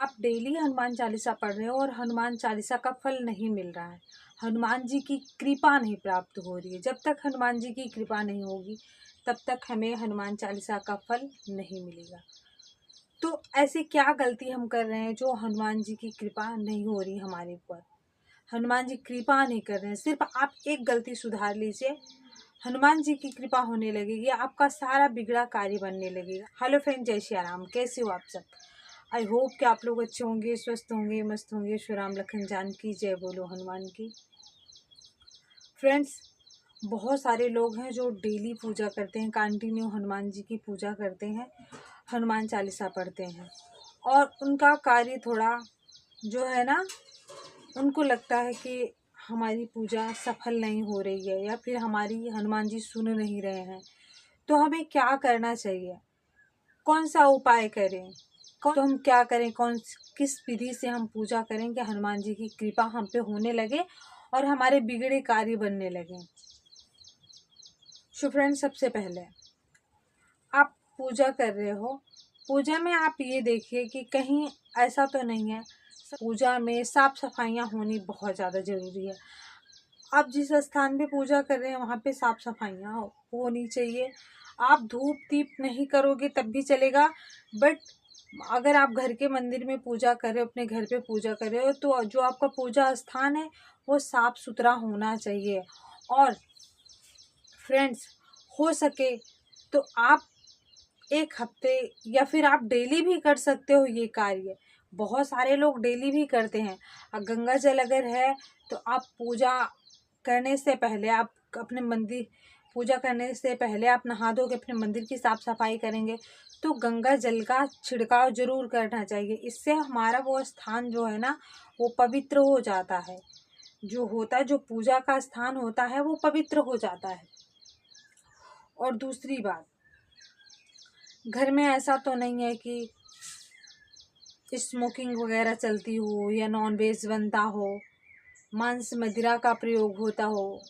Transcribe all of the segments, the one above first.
आप डेली हनुमान चालीसा पढ़ रहे हो और हनुमान चालीसा का फल नहीं मिल रहा है, हनुमान जी की कृपा नहीं प्राप्त हो रही है। जब तक हनुमान जी की कृपा नहीं होगी तब तक हमें हनुमान चालीसा का फल नहीं मिलेगा। तो ऐसी क्या गलती हम कर रहे हैं जो हनुमान जी की कृपा नहीं हो रही हमारे ऊपर, हनुमान जी कृपा नहीं कर रहे हैं। सिर्फ आप एक गलती सुधार लीजिए, हनुमान जी की कृपा होने लगेगी, आपका सारा बिगड़ा कार्य बनने लगेगा। हेलो फ्रेंड, जय श्री राम, कैसे हो आप सब? आई होप कि आप लोग अच्छे होंगे, स्वस्थ होंगे, मस्त होंगे। श्री राम लखन जानकी जय बोलो हनुमान की। फ्रेंड्स, बहुत सारे लोग हैं जो डेली पूजा करते हैं, कंटिन्यू हनुमान जी की पूजा करते हैं, हनुमान चालीसा पढ़ते हैं, और उनका कार्य थोड़ा जो है ना, उनको लगता है कि हमारी पूजा सफल नहीं हो रही है या फिर हमारी हनुमान जी सुन नहीं रहे हैं। तो हमें क्या करना चाहिए, कौन सा उपाय करें, तो हम क्या करें, किस विधि से हम पूजा करें कि हनुमान जी की कृपा हम पे होने लगे और हमारे बिगड़े कार्य बनने लगे। सो फ्रेंड, सबसे पहले आप पूजा कर रहे हो, पूजा में आप ये देखिए कि कहीं ऐसा तो नहीं है, पूजा में साफ सफाइयाँ होनी बहुत ज़्यादा ज़रूरी है। आप जिस स्थान पे पूजा कर रहे हैं वहाँ पे साफ सफाइयाँ होनी चाहिए। आप धूप दीप नहीं करोगे तब भी चलेगा, बट अगर आप घर के मंदिर में पूजा कर रहे हो, अपने घर पे पूजा कर रहे हो, तो जो आपका पूजा स्थान है वो साफ सुथरा होना चाहिए। और फ्रेंड्स, हो सके तो आप एक हफ्ते या फिर आप डेली भी कर सकते हो ये कार्य। बहुत सारे लोग डेली भी करते हैं। गंगा जल अगर है तो आप पूजा करने से पहले, आप अपने मंदिर पूजा करने से पहले आप नहा धो के अपने मंदिर की साफ सफाई करेंगे तो गंगा जल का छिड़काव जरूर करना चाहिए। इससे हमारा वो स्थान जो है ना वो पवित्र हो जाता है, जो होता है, जो पूजा का स्थान होता है वो पवित्र हो जाता है। और दूसरी बात, घर में ऐसा तो नहीं है कि स्मोकिंग वगैरह चलती हो या नॉन वेज बनता हो, मांस मदिरा का प्रयोग होता हो।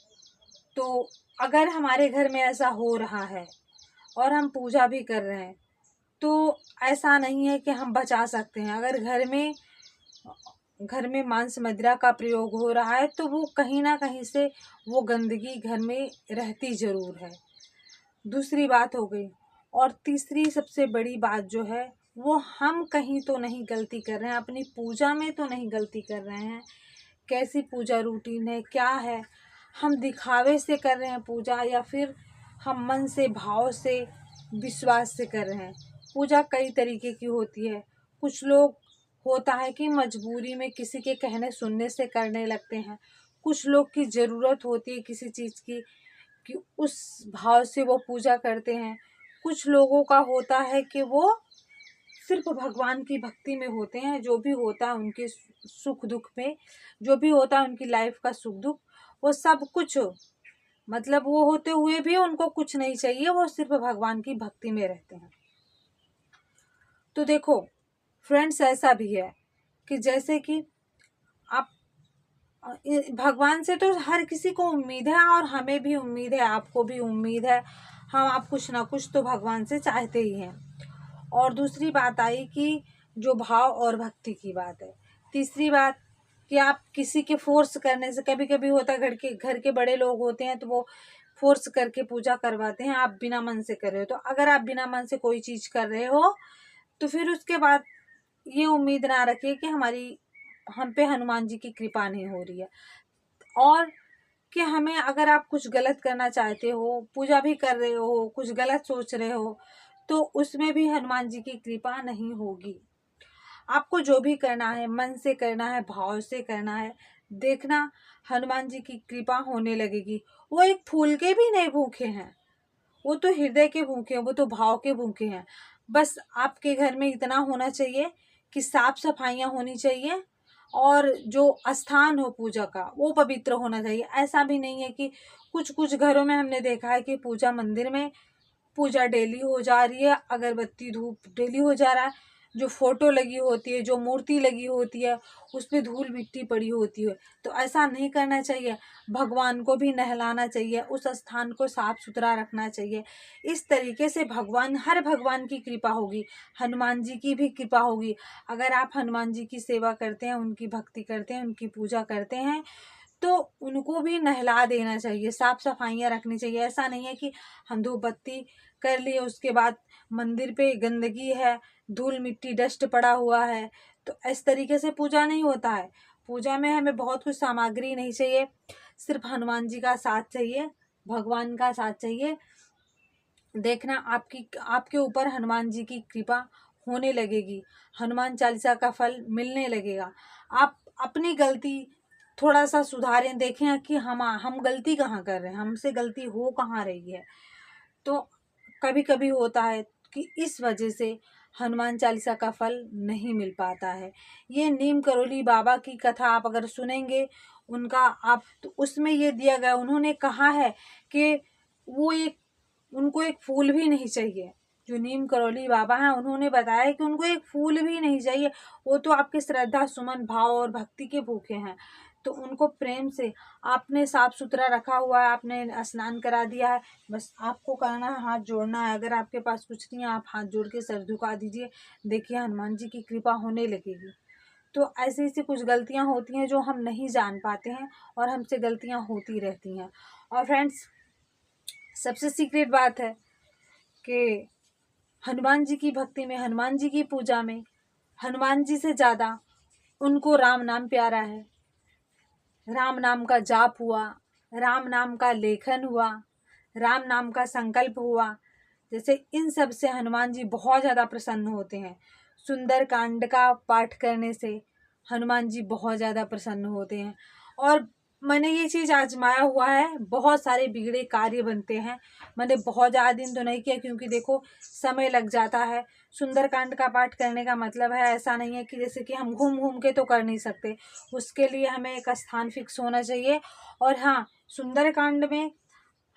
तो अगर हमारे घर में ऐसा हो रहा है और हम पूजा भी कर रहे हैं तो ऐसा नहीं है कि हम बचा सकते हैं। अगर घर में मांस मदिरा का प्रयोग हो रहा है तो वो कहीं ना कहीं से वो गंदगी घर में रहती ज़रूर है। दूसरी बात हो गई। और तीसरी सबसे बड़ी बात जो है वो, हम कहीं तो नहीं गलती कर रहे हैं, अपनी पूजा में तो नहीं गलती कर रहे हैं। कैसी पूजा रूटीन है, क्या है, हम दिखावे से कर रहे हैं पूजा या फिर हम मन से, भाव से, विश्वास से कर रहे हैं। पूजा कई तरीके की होती है। कुछ लोग होता है कि मजबूरी में किसी के कहने सुनने से करने लगते हैं। कुछ लोग की ज़रूरत होती है किसी चीज़ की कि उस भाव से वो पूजा करते हैं। कुछ लोगों का होता है कि वो सिर्फ भगवान की भक्ति में होते हैं, जो भी होता है उनके सुख दुख में, जो भी होता है उनकी लाइफ का सुख दुख, वो सब कुछ, मतलब वो होते हुए भी उनको कुछ नहीं चाहिए, वो सिर्फ भगवान की भक्ति में रहते हैं। तो देखो फ्रेंड्स, ऐसा भी है कि जैसे कि आप, भगवान से तो हर किसी को उम्मीद है और हमें भी उम्मीद है, आपको भी उम्मीद है। हम आप कुछ ना कुछ तो भगवान से चाहते ही हैं। और दूसरी बात आई कि जो भाव और भक्ति की बात है। तीसरी बात कि आप किसी के फोर्स करने से, कभी कभी होता है घर के बड़े लोग होते हैं तो वो फोर्स करके पूजा करवाते हैं, आप बिना मन से कर रहे हो। तो अगर आप बिना मन से कोई चीज़ कर रहे हो तो फिर उसके बाद ये उम्मीद ना रखिए कि हम पे हनुमान जी की कृपा नहीं हो रही है। और कि हमें, अगर आप कुछ गलत करना चाहते हो, पूजा भी कर रहे हो, कुछ गलत सोच रहे हो, तो उसमें भी हनुमान जी की कृपा नहीं होगी। आपको जो भी करना है मन से करना है, भाव से करना है, देखना हनुमान जी की कृपा होने लगेगी। वो एक फूल के भी नहीं भूखे हैं, वो तो हृदय के भूखे हैं, वो तो भाव के भूखे हैं। बस आपके घर में इतना होना चाहिए कि साफ सफाइयाँ होनी चाहिए और जो स्थान हो पूजा का वो पवित्र होना चाहिए। ऐसा भी नहीं है कि कुछ कुछ घरों में हमने देखा है कि पूजा मंदिर में पूजा डेली हो जा रही है, अगरबत्ती धूप डेली हो जा रहा है, जो फोटो लगी होती है, जो मूर्ति लगी होती है, उस पर धूल मिट्टी पड़ी होती है। तो ऐसा नहीं करना चाहिए। भगवान को भी नहलाना चाहिए, उस स्थान को साफ सुथरा रखना चाहिए। इस तरीके से हर भगवान की कृपा होगी, हनुमान जी की भी कृपा होगी। अगर आप हनुमान जी की सेवा करते हैं, उनकी भक्ति करते हैं, उनकी पूजा करते हैं, तो उनको भी नहला देना चाहिए, साफ सफाइयाँ रखनी चाहिए। ऐसा नहीं है कि हम धूप बत्ती कर लिए, उसके बाद मंदिर पे गंदगी है, धूल मिट्टी डस्ट पड़ा हुआ है, तो इस तरीके से पूजा नहीं होता है। पूजा में हमें बहुत कुछ सामग्री नहीं चाहिए, सिर्फ हनुमान जी का साथ चाहिए, भगवान का साथ चाहिए। देखना आपके ऊपर हनुमान जी की कृपा होने लगेगी, हनुमान चालीसा का फल मिलने लगेगा। आप अपनी गलती थोड़ा सा सुधारें, देखें कि हम गलती कहाँ कर रहे हैं, हमसे गलती हो कहाँ रही है। तो कभी कभी होता है कि इस वजह से हनुमान चालीसा का फल नहीं मिल पाता है। ये नीम करोली बाबा की कथा आप अगर सुनेंगे, उनका आप तो उसमें ये दिया गया, उन्होंने कहा है कि उनको एक फूल भी नहीं चाहिए। जो नीम करोली बाबा हैं, उन्होंने बताया कि उनको एक फूल भी नहीं चाहिए। वो तो आपके श्रद्धा सुमन भाव और भक्ति के भूखे हैं। तो उनको प्रेम से आपने साफ सुथरा रखा हुआ है, आपने स्नान करा दिया है, बस आपको करना है हाथ जोड़ना है। अगर आपके पास कुछ नहीं है, आप हाथ जोड़ के सर झुका दीजिए, देखिए हनुमान जी की कृपा होने लगेगी। तो ऐसी ऐसी कुछ गलतियां होती हैं जो हम नहीं जान पाते हैं, और हमसे गलतियां होती रहती हैं। और फ्रेंड्स, सबसे सीक्रेट बात है कि हनुमान जी की भक्ति में, हनुमान जी की पूजा में, हनुमान जी से ज़्यादा उनको राम नाम प्यारा है। राम नाम का जाप हुआ, राम नाम का लेखन हुआ, राम नाम का संकल्प हुआ, जैसे इन सब से हनुमान जी बहुत ज़्यादा प्रसन्न होते हैं। सुंदर कांड का पाठ करने से हनुमान जी बहुत ज़्यादा प्रसन्न होते हैं। और मैंने ये चीज़ आजमाया हुआ है, बहुत सारे बिगड़े कार्य बनते हैं। मैंने बहुत ज़्यादा दिन तो नहीं किया, क्योंकि देखो समय लग जाता है। सुंदरकांड का पाठ करने का मतलब है, ऐसा नहीं है कि जैसे कि हम घूम घूम के तो कर नहीं सकते, उसके लिए हमें एक स्थान फिक्स होना चाहिए। और हाँ, सुंदरकांड में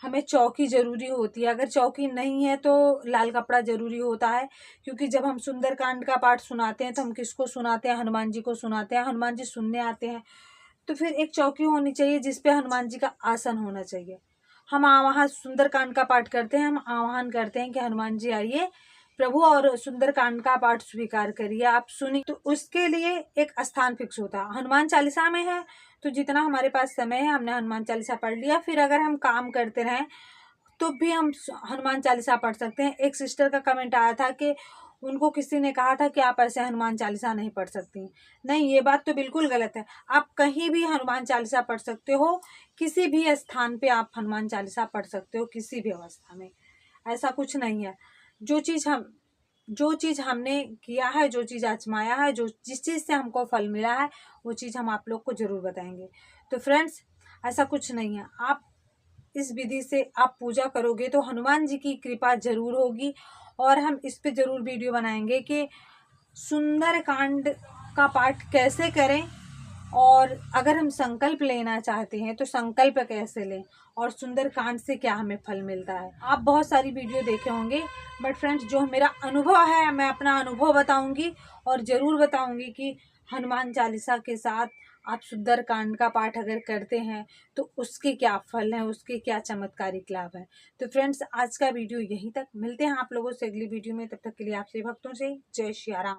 हमें चौकी ज़रूरी होती है, अगर चौकी नहीं है तो लाल कपड़ा ज़रूरी होता है। क्योंकि जब हम सुंदरकांड का पाठ सुनाते हैं, तो हम किसको सुनाते हैं? हनुमान जी को सुनाते हैं। हनुमान जी सुनने आते हैं, तो फिर एक चौकी होनी चाहिए जिस पे हनुमान जी का आसन होना चाहिए। हम वहाँ सुंदरकांड का पाठ करते हैं, हम आह्वान करते हैं कि हनुमान जी आइए प्रभु, और सुंदरकांड का पाठ स्वीकार करिए, आप सुनिए। तो उसके लिए एक स्थान फिक्स होता है। हनुमान चालीसा में है तो जितना हमारे पास समय है, हमने हनुमान चालीसा पढ़ लिया। फिर अगर हम काम करते रहें तो भी हम हनुमान चालीसा पढ़ सकते हैं। एक सिस्टर का कमेंट आया था कि उनको किसी ने कहा था कि आप ऐसे हनुमान चालीसा नहीं पढ़ सकती। नहीं, ये बात तो बिल्कुल गलत है। आप कहीं भी हनुमान चालीसा पढ़ सकते हो, किसी भी स्थान पे आप हनुमान चालीसा पढ़ सकते हो, किसी भी अवस्था में। ऐसा कुछ नहीं है। जो चीज़ हमने किया है, जो चीज़ आजमाया है, जिस चीज़ से हमको फल मिला है, वो चीज़ हम आप लोग को ज़रूर बताएंगे। तो फ्रेंड्स, ऐसा कुछ नहीं है। आप इस विधि से आप पूजा करोगे तो हनुमान जी की कृपा जरूर होगी। और हम इस पे जरूर वीडियो बनाएंगे कि सुंदर कांड का पाठ कैसे करें, और अगर हम संकल्प लेना चाहते हैं तो संकल्प कैसे लें, और सुंदर कांड से क्या हमें फल मिलता है। आप बहुत सारी वीडियो देखे होंगे, बट फ्रेंड्स, जो मेरा अनुभव है, मैं अपना अनुभव बताऊंगी, और ज़रूर बताऊंगी कि हनुमान चालीसा के साथ आप सुंदर कांड का पाठ अगर करते हैं तो उसके क्या फल हैं, उसके क्या चमत्कारिक लाभ हैं। तो फ्रेंड्स, आज का वीडियो यहीं तक, मिलते हैं आप लोगों से अगली वीडियो में। तब तक के लिए आपसे भक्तों से जय श्री राम।